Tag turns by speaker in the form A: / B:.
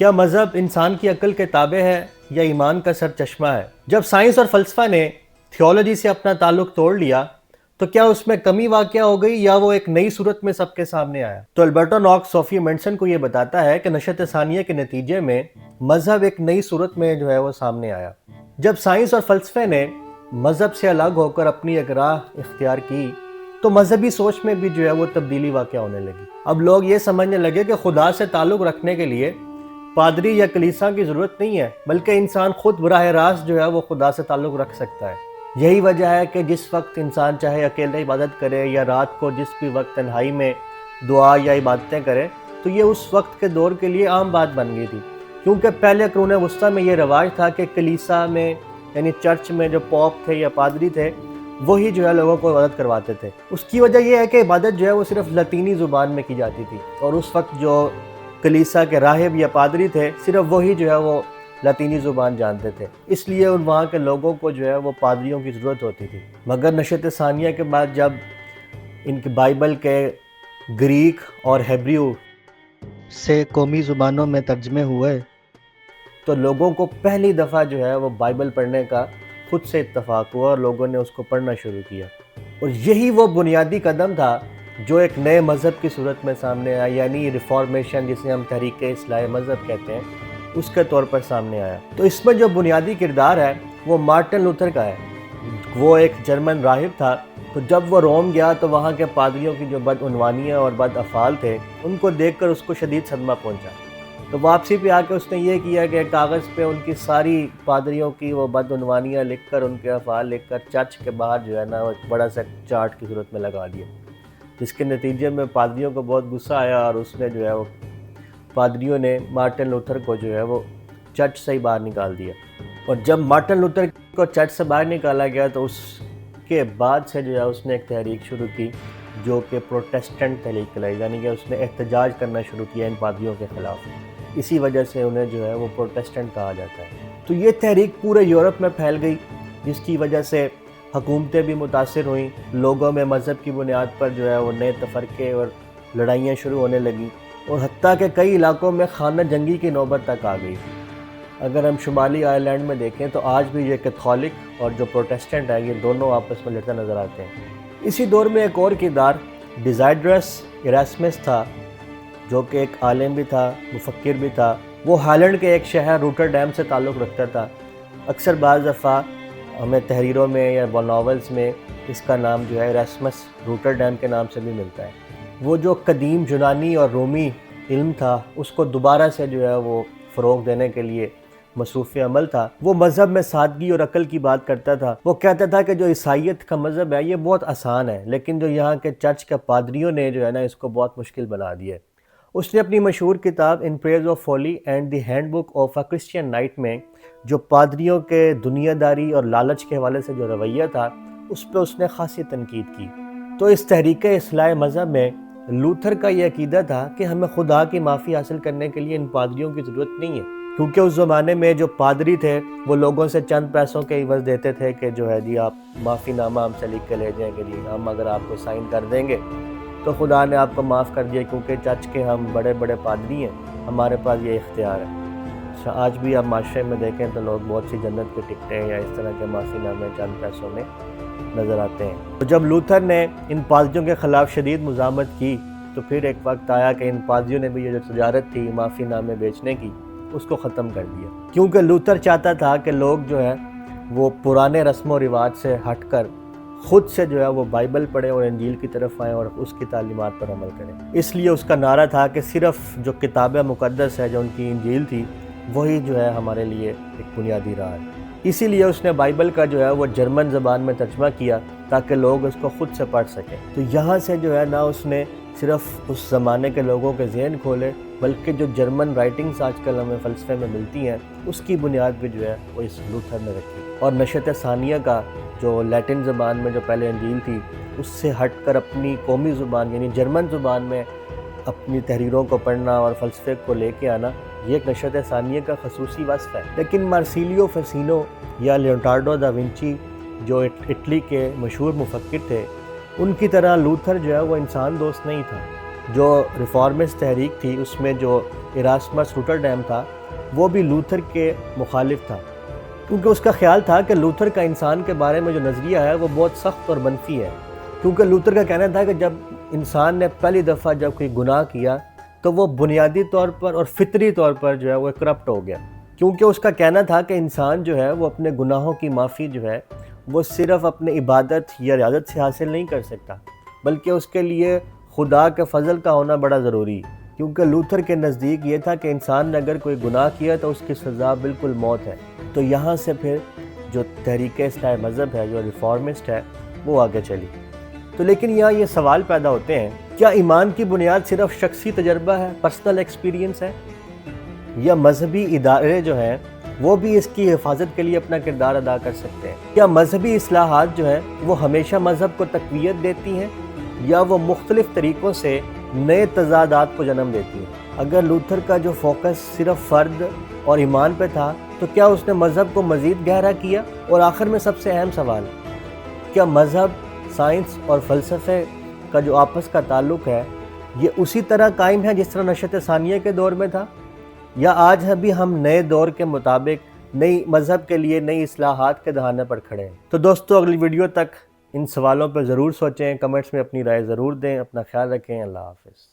A: کیا مذہب انسان کی عقل کے تابع ہے یا ایمان کا سر چشمہ ہے؟ جب سائنس اور فلسفہ نے تھیولوجی سے اپنا تعلق توڑ لیا تو کیا اس میں کمی واقع ہو گئی یا وہ ایک نئی صورت میں سب کے سامنے آیا؟ تو البرٹو نوکس صوفی منسن کو یہ بتاتا ہے کہ نشأت ثانیہ کے نتیجے میں مذہب ایک نئی صورت میں وہ سامنے آیا۔ جب سائنس اور فلسفے نے مذہب سے الگ ہو کر اپنی ایک راہ اختیار کی تو مذہبی سوچ میں بھی وہ تبدیلی واقع ہونے لگی۔ اب لوگ یہ سمجھنے لگے کہ خدا سے تعلق رکھنے کے لیے پادری یا کلیسا کی ضرورت نہیں ہے، بلکہ انسان خود براہ راست وہ خدا سے تعلق رکھ سکتا ہے۔ یہی وجہ ہے کہ جس وقت انسان چاہے اکیلے عبادت کرے یا رات کو جس بھی وقت تنہائی میں دعا یا عبادتیں کرے تو یہ اس وقت کے دور کے لیے عام بات بن گئی تھی، کیونکہ پہلے قرون وسطیٰ میں یہ رواج تھا کہ کلیسا میں یعنی چرچ میں جو پوپ تھے یا پادری تھے وہی لوگوں کو عبادت کرواتے تھے۔ اس کی وجہ یہ ہے کہ عبادت وہ صرف لاطینی زبان میں کی جاتی تھی، اور اس وقت جو کلیسا کے راہب یا پادری تھے صرف وہی وہ لاطینی زبان جانتے تھے، اس لیے وہاں کے لوگوں کو وہ پادریوں کی ضرورت ہوتی تھی۔ مگر نشأت ثانیہ کے بعد جب ان کی بائبل کے گریک اور ہیبریو سے قومی زبانوں میں ترجمے ہوئے تو لوگوں کو پہلی دفعہ وہ بائبل پڑھنے کا خود سے اتفاق ہوا اور لوگوں نے اس کو پڑھنا شروع کیا، اور یہی وہ بنیادی قدم تھا جو ایک نئے مذہب کی صورت میں سامنے آیا، یعنی ریفارمیشن جسے ہم تحریک اصلاح مذہب کہتے ہیں، اس کے طور پر سامنے آیا۔ تو اس میں جو بنیادی کردار ہے وہ مارٹن لوتھر کا ہے۔ وہ ایک جرمن راہب تھا، تو جب وہ روم گیا تو وہاں کے پادریوں کی جو بدعنوانیاں اور بد افعال تھے ان کو دیکھ کر اس کو شدید صدمہ پہنچا۔ تو واپسی پہ آ کے اس نے یہ کیا کہ کاغذ پہ ان کی ساری پادریوں کی وہ بدعنوانیاں لکھ کر، ان کے افعال لکھ کر چرچ کے باہر وہ ایک بڑا سا چارٹ کی صورت میں لگا دیا، جس کے نتیجے میں پادریوں کو بہت غصہ آیا، اور اس نے وہ پادریوں نے مارٹن لوتھر کو وہ چرچ سے ہی باہر نکال دیا۔ اور جب مارٹن لوتھر کو چرچ سے باہر نکالا گیا تو اس کے بعد سے اس نے ایک تحریک شروع کی جو کہ پروٹیسٹنٹ تحریک کہلائی، یعنی کہ اس نے احتجاج کرنا شروع کیا ان پادریوں کے خلاف۔ اسی وجہ سے انہیں وہ پروٹیسٹنٹ کہا جاتا ہے۔ تو یہ تحریک پورے یورپ میں پھیل گئی، جس کی وجہ سے حکومتیں بھی متاثر ہوئیں، لوگوں میں مذہب کی بنیاد پر وہ نئے تفرقے اور لڑائیاں شروع ہونے لگیں، اور حتیٰ کہ کئی علاقوں میں خانہ جنگی کی نوبت تک آ گئی۔ اگر ہم شمالی آئرلینڈ میں دیکھیں تو آج بھی یہ کیتھولک اور جو پروٹیسٹنٹ ہے یہ دونوں آپس میں لڑتے نظر آتے ہیں۔ اسی دور میں ایک اور کردار ڈیزائیڈرس ایراسمس تھا، جو کہ ایک عالم بھی تھا، مفکر بھی تھا۔ وہ ہالینڈ کے ایک شہر روٹرڈیم سے تعلق رکھتا تھا۔ اکثر بعض دفعہ ہمیں تحریروں میں یا ناولز میں اس کا نام ایراسمس روٹرڈیم کے نام سے بھی ملتا ہے۔ وہ جو قدیم یونانی اور رومی علم تھا اس کو دوبارہ سے وہ فروغ دینے کے لیے مصروف عمل تھا۔ وہ مذہب میں سادگی اور عقل کی بات کرتا تھا۔ وہ کہتا تھا کہ جو عیسائیت کا مذہب ہے یہ بہت آسان ہے، لیکن جو یہاں کے چرچ کے پادریوں نے اس کو بہت مشکل بنا دیا ہے۔ اس نے اپنی مشہور کتاب in praise of folly and the hand book of a Christian knight میں جو پادریوں کے دنیا داری اور لالچ کے حوالے سے جو رویہ تھا اس پہ اس نے خاصی تنقید کی۔ تو اس تحریک اصلاح مذہب میں لوتھر کا یہ عقیدہ تھا کہ ہمیں خدا کی معافی حاصل کرنے کے لیے ان پادریوں کی ضرورت نہیں ہے، کیونکہ اس زمانے میں جو پادری تھے وہ لوگوں سے چند پیسوں کے عوض دیتے تھے کہ جی آپ معافی نامہ ہم سے لکھ کے لے جائیں گے، ہم اگر آپ کو سائن کر دیں گے تو خدا نے آپ کو معاف کر دیا، کیونکہ چرچ کے ہم بڑے بڑے پادری ہیں، ہمارے پاس یہ اختیار ہے۔ آج بھی آپ معاشرے میں دیکھیں تو لوگ بہت سی جنت کے ٹکٹیں یا اس طرح کے معافی نامے چند پیسوں میں نظر آتے ہیں۔ تو جب لوتھر نے ان پادریوں کے خلاف شدید مزاحمت کی تو پھر ایک وقت آیا کہ ان پادریوں نے بھی یہ جو تجارت تھی معافی نامے بیچنے کی اس کو ختم کر دیا، کیونکہ لوتھر چاہتا تھا کہ لوگ وہ پرانے رسم و رواج سے ہٹ کر خود سے وہ بائبل پڑھیں اور انجیل کی طرف آئیں اور اس کی تعلیمات پر عمل کریں۔ اس لیے اس کا نعرہ تھا کہ صرف جو کتاب مقدس ہے جو ان کی انجیل تھی وہی ہمارے لیے ایک بنیادی راہ ہے۔ اسی لیے اس نے بائبل کا وہ جرمن زبان میں ترجمہ کیا تاکہ لوگ اس کو خود سے پڑھ سکیں۔ تو یہاں سے نہ اس نے صرف اس زمانے کے لوگوں کے ذہن کھولے، بلکہ جو جرمن رائٹنگز آج کل ہمیں فلسفے میں ملتی ہیں اس کی بنیاد بھی وہ اس لوتھر نے رکھی۔ اور نشأت ثانیہ کا جو لیٹن زبان میں جو پہلے انجیل تھی اس سے ہٹ کر اپنی قومی زبان یعنی جرمن زبان میں اپنی تحریروں کو پڑھنا اور فلسفے کو لے کے آنا، یہ ایک نشأت ثانیہ کا خصوصی وصف ہے۔ لیکن مارسیلیو فیسینو یا لیونارڈو دا ونچی جو اٹلی کے مشہور مفکر تھے، ان کی طرح لوتھر وہ انسان دوست نہیں تھا۔ جو ریفارمسٹ تحریک تھی اس میں جو ایراسمس روٹرڈیم تھا وہ بھی لوتھر کے مخالف تھا، کیونکہ اس کا خیال تھا کہ لوتھر کا انسان کے بارے میں جو نظریہ ہے وہ بہت سخت اور منفی ہے، کیونکہ لوتھر کا کہنا تھا کہ جب انسان نے پہلی دفعہ جب کوئی گناہ کیا تو وہ بنیادی طور پر اور فطری طور پر جو ہے وہ کرپٹ ہو گیا، کیونکہ اس کا کہنا تھا کہ انسان جو ہے وہ اپنے گناہوں کی معافی جو ہے وہ صرف اپنے عبادت یا ریاضت سے حاصل نہیں کر سکتا، بلکہ اس کے لیے خدا کے فضل کا ہونا بڑا ضروری ہے، کیونکہ لوتھر کے نزدیک یہ تھا کہ انسان نے اگر کوئی گناہ کیا تو اس کی سزا بالکل موت ہے۔ تو یہاں سے پھر جو تحریک اصلاح مذہب ہے، جو ریفارمسٹ ہے، وہ آگے چلی۔ تو لیکن یہاں یہ سوال پیدا ہوتے ہیں، کیا ایمان کی بنیاد صرف شخصی تجربہ ہے، پرسنل ایکسپیرینس ہے، یا مذہبی ادارے جو ہیں وہ بھی اس کی حفاظت کے لیے اپنا کردار ادا کر سکتے ہیں؟ کیا مذہبی اصلاحات جو ہیں وہ ہمیشہ مذہب کو تقویت دیتی ہیں یا وہ مختلف طریقوں سے نئے تضادات کو جنم دیتی ہیں؟ اگر لوتھر کا جو فوکس صرف فرد اور ایمان پہ تھا تو کیا اس نے مذہب کو مزید گہرا کیا؟ اور آخر میں سب سے اہم سوال، کیا مذہب، سائنس اور فلسفے کا جو آپس کا تعلق ہے یہ اسی طرح قائم ہے جس طرح نشأت ثانیہ کے دور میں تھا، یا آج ابھی ہم نئے دور کے مطابق نئی مذہب کے لیے نئی اصلاحات کے دہانے پر کھڑے ہیں؟ تو دوستو اگلی ویڈیو تک ان سوالوں پہ ضرور سوچیں، کمنٹس میں اپنی رائے ضرور دیں، اپنا خیال رکھیں، اللہ حافظ۔